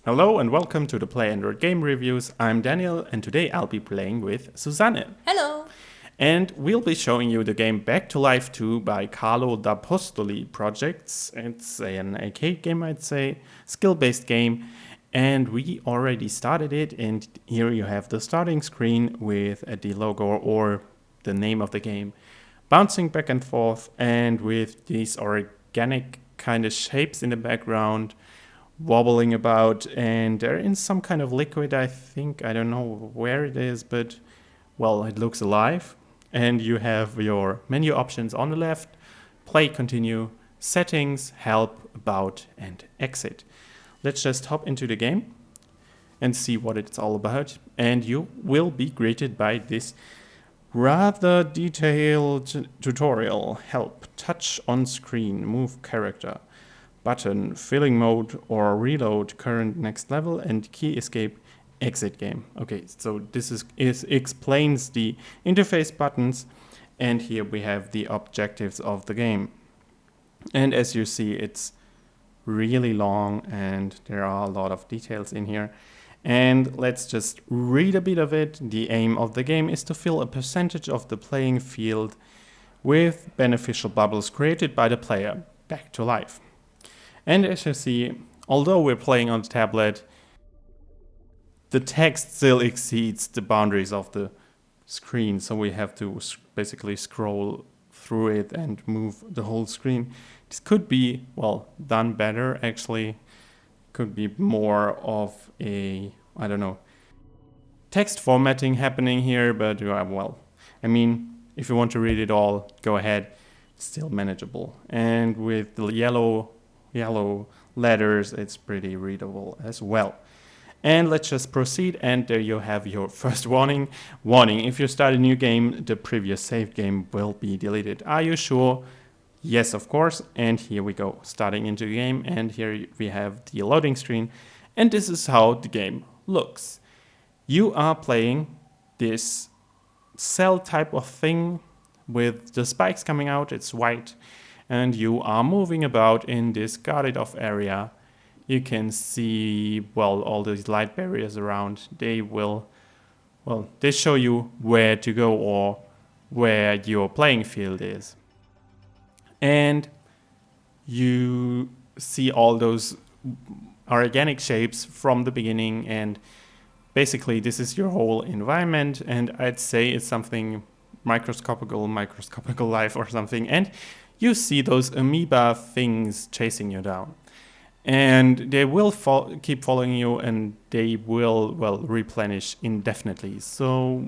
Hello and welcome to the Play Android Game Reviews. I'm Daniel and today I'll be playing with Susanne. Hello! And we'll be showing you the game Back to Life 2 by Carlo d'Apostoli Projects. It's an arcade game, I'd say, skill-based game. And we already started it, and here you have the starting screen with the logo or the name of the game bouncing back and forth, and with these organic kind of shapes in the background wobbling about, and they're in some kind of liquid, I think. I don't know where it is, but well, it looks alive. And you have your menu options on the left: play, continue, settings, help, about, and exit. Let's just hop into the game and see what it's all about. And you will be greeted by this rather detailed tutorial. Help, touch on screen, move character, button, filling mode or reload, current next level, and key escape, exit game. Okay, so this explains the interface buttons, and here we have the objectives of the game. And as you see, it's really long and there are a lot of details in here. And let's just read a bit of it. The aim of the game is to fill a percentage of the playing field with beneficial bubbles created by the player back to life. And as you see, although we're playing on the tablet, the text still exceeds the boundaries of the screen, so we have to basically scroll through it and move the whole screen. This could be, well, done better, actually. Could be more of a, I don't know, text formatting happening here, but well, I mean, if you want to read it all, go ahead. It's still manageable. And with the yellow letters, it's pretty readable as well. And let's just proceed, and there you have your first warning. If you start a new game, the previous saved game will be deleted. Are you sure? Yes, of course. And here we go, starting into the game, and here we have the loading screen, and this is how the game looks. You are playing this cell type of thing with the spikes coming out. It's white, and you are moving about in this guarded off area. You can see, well, all these light barriers around. They show you where to go or where your playing field is. And you see all those organic shapes from the beginning, and basically this is your whole environment, and I'd say it's something microscopical life or something. And you see those amoeba things chasing you down. And they will keep following you, and they will, well, replenish indefinitely. So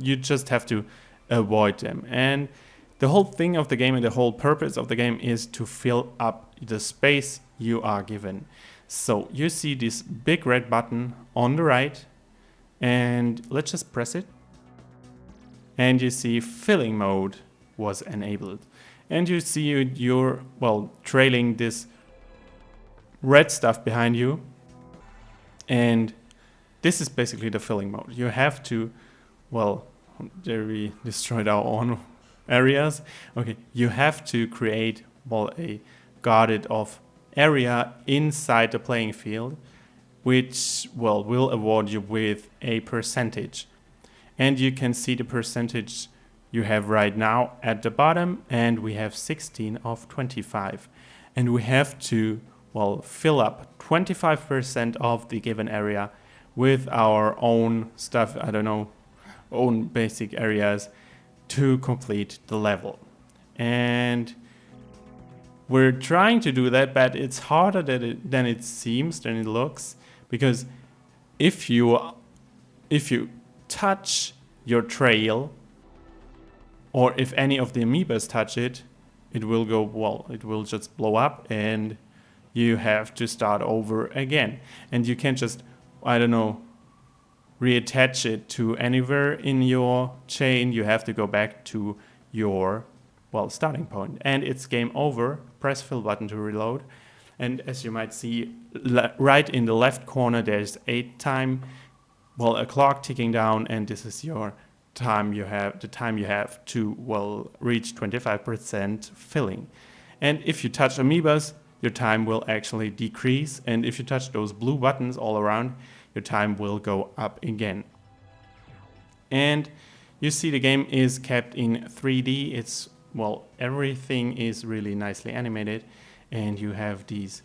you just have to avoid them. And the whole thing of the game and the whole purpose of the game is to fill up the space you are given. So you see this big red button on the right, and let's just press it. And you see filling mode was enabled. And you see you're, well, trailing this red stuff behind you, and this is basically the filling mode. You have to, well, there we destroyed our own areas. Okay, you have to create, well, a guarded off area inside the playing field, which, well, will award you with a percentage. And you can see the percentage you have right now at the bottom, and we have 16 of 25, and we have to, well, fill up 25% of the given area with our own stuff, I don't know, own basic areas to complete the level. And we're trying to do that, but it's harder than it seems, than it looks, because if you touch your trail, or if any of the amoebas touch it, it will go, well, it will just blow up, and you have to start over again. And you can't just, I don't know, reattach it to anywhere in your chain. You have to go back to your, well, starting point. And it's game over. Press fill button to reload. And as you might see, right in the left corner, there's a clock ticking down, and this is your time you have to, well, reach 25% filling. And if you touch amoebas, your time will actually decrease. And if you touch those blue buttons all around, your time will go up again. And you see the game is kept in 3D. It's, well, everything is really nicely animated. And you have these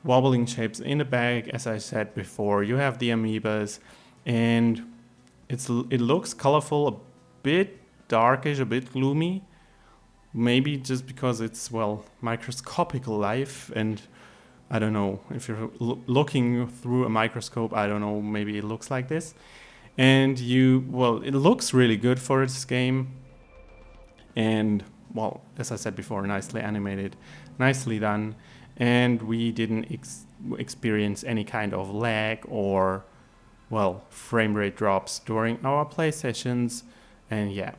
wobbling shapes in the back. As I said before, you have the amoebas, and it looks colorful, a bit darkish, a bit gloomy. Maybe just because it's, well, microscopic life, and I don't know, if you're looking through a microscope, I don't know, maybe it looks like this. And it looks really good for this game. And, well, as I said before, nicely animated, nicely done. And we didn't experience any kind of lag or, well, frame rate drops during our play sessions. And yeah.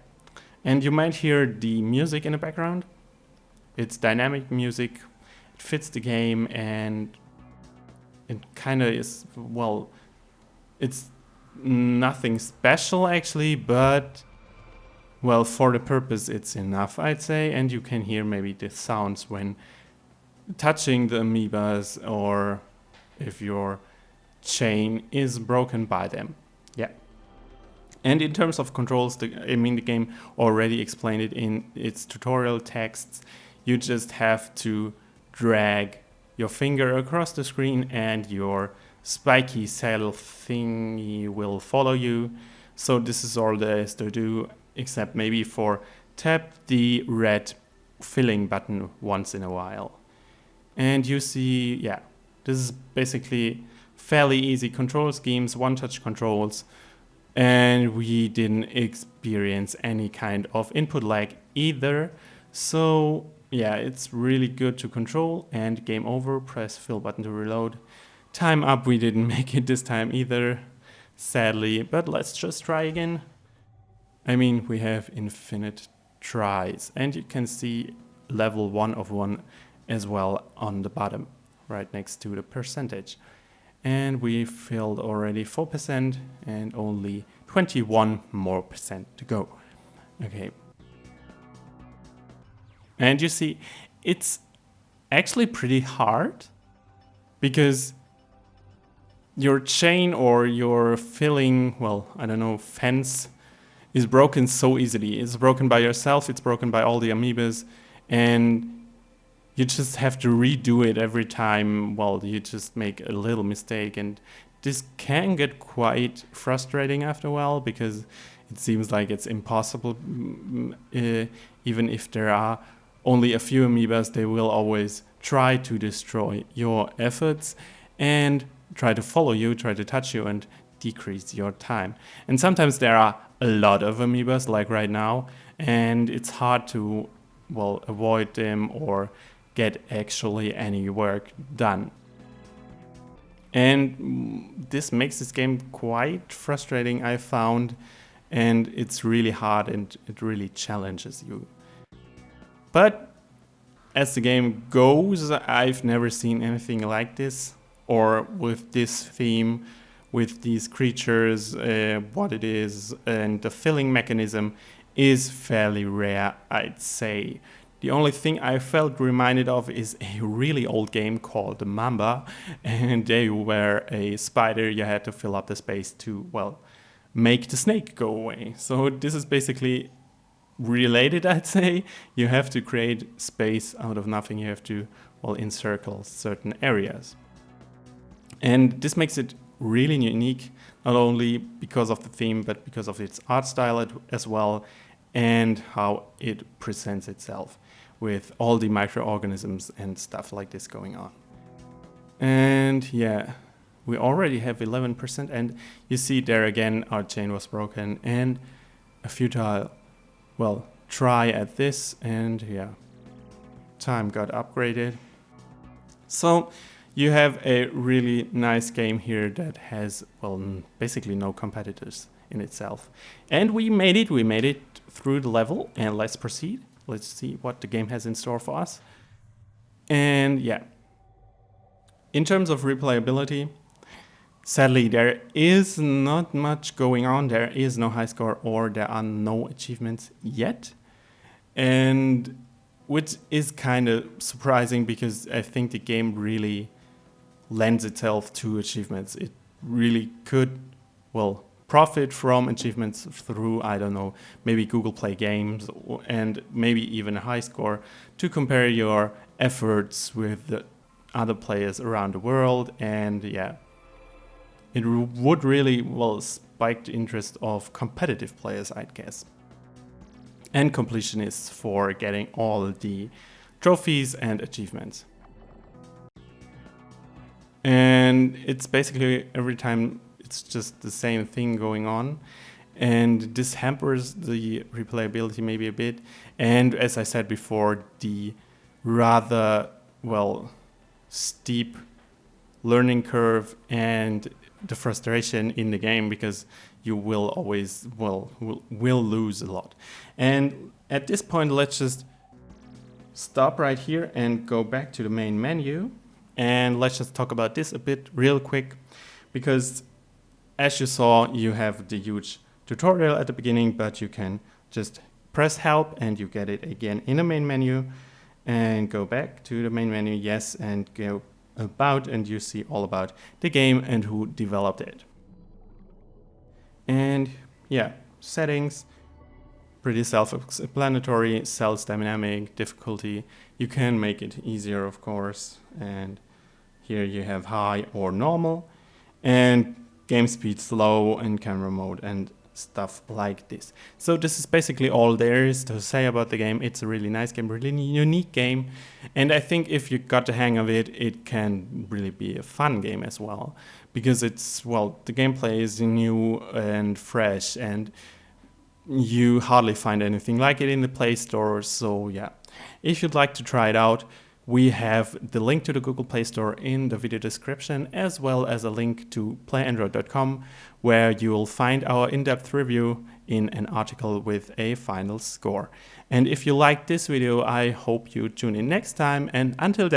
And you might hear the music in the background. It's dynamic music. It fits the game, and it kind of is, well, it's nothing special actually, but, well, for the purpose it's enough, I'd say. And you can hear maybe the sounds when touching the amoebas, or if your chain is broken by them. Yeah. And in terms of controls, the game already explained it in its tutorial texts. You just have to drag your finger across the screen and your spiky cell thingy will follow you. So this is all there is to do, except maybe for tap the red filling button once in a while. And you see, yeah, this is basically fairly easy control schemes, one-touch controls. And we didn't experience any kind of input lag either. So yeah, it's really good to control. And game over, press fill button to reload. Time up, we didn't make it this time either, sadly, but let's just try again. I mean, we have infinite tries, and you can see level 1 of 1 as well on the bottom, right next to the percentage. And we filled already 4% and only 21 more percent to go. Okay. And you see, it's actually pretty hard because your chain or your filling, well, I don't know, fence is broken so easily. It's broken by yourself, it's broken by all the amoebas, and you just have to redo it every time. Well, you just make a little mistake, and this can get quite frustrating after a while because it seems like it's impossible. Even if there are only a few amoebas, they will always try to destroy your efforts and try to follow you, try to touch you, and decrease your time. And sometimes there are a lot of amoebas, like right now, and it's hard to, well, avoid them or get actually any work done. And this makes this game quite frustrating, I found, and it's really hard and it really challenges you. But as the game goes, I've never seen anything like this, or with this theme, with these creatures, what it is, and the filling mechanism is fairly rare, I'd say. The only thing I felt reminded of is a really old game called Mamba, and they were a spider. You had to fill up the space to, well, make the snake go away. So this is basically related, I'd say. You have to create space out of nothing. You have to, well, encircle certain areas. And this makes it really unique, not only because of the theme, but because of its art style as well, and how it presents itself with all the microorganisms and stuff like this going on. And yeah, we already have 11%, and you see there again our chain was broken and a futile, well, try at this, and yeah, time got upgraded. So you have a really nice game here that has, well, basically no competitors in itself. And we made it through the level, and let's proceed. Let's see what the game has in store for us. And yeah, in terms of replayability, sadly, there is not much going on. There is no high score, or there are no achievements yet. And which is kind of surprising because I think the game really lends itself to achievements. It really could, well, profit from achievements through, I don't know, maybe Google Play Games and maybe even a high score to compare your efforts with the other players around the world. And yeah, it would really, well, spike the interest of competitive players, I'd guess, and completionists for getting all the trophies and achievements. And it's basically every time it's just the same thing going on, and this hampers the replayability maybe a bit. And as I said before, the rather, well, steep learning curve and the frustration in the game, because you will always, well, will lose a lot. And at this point, let's just stop right here and go back to the main menu. And let's just talk about this a bit real quick, because as you saw, you have the huge tutorial at the beginning, but you can just press help and you get it again in the main menu, and go back to the main menu, yes, and go about, and you see all about the game and who developed it. And yeah, settings, pretty self-explanatory, cells dynamic, difficulty. You can make it easier, of course, and here you have high or normal, and game speed slow, and camera mode, and stuff like this. So this is basically all there is to say about the game. It's a really nice game, really unique game, and I think if you got the hang of it, it can really be a fun game as well, because it's, well, the gameplay is new and fresh, and you hardly find anything like it in the Play Store. So yeah, if you'd like to try it out, we have the link to the Google Play Store in the video description, as well as a link to playandroid.com, where you will find our in-depth review in an article with a final score. And if you like this video, I hope you tune in next time. And until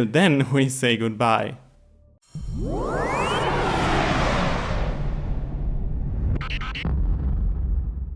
then, we say goodbye.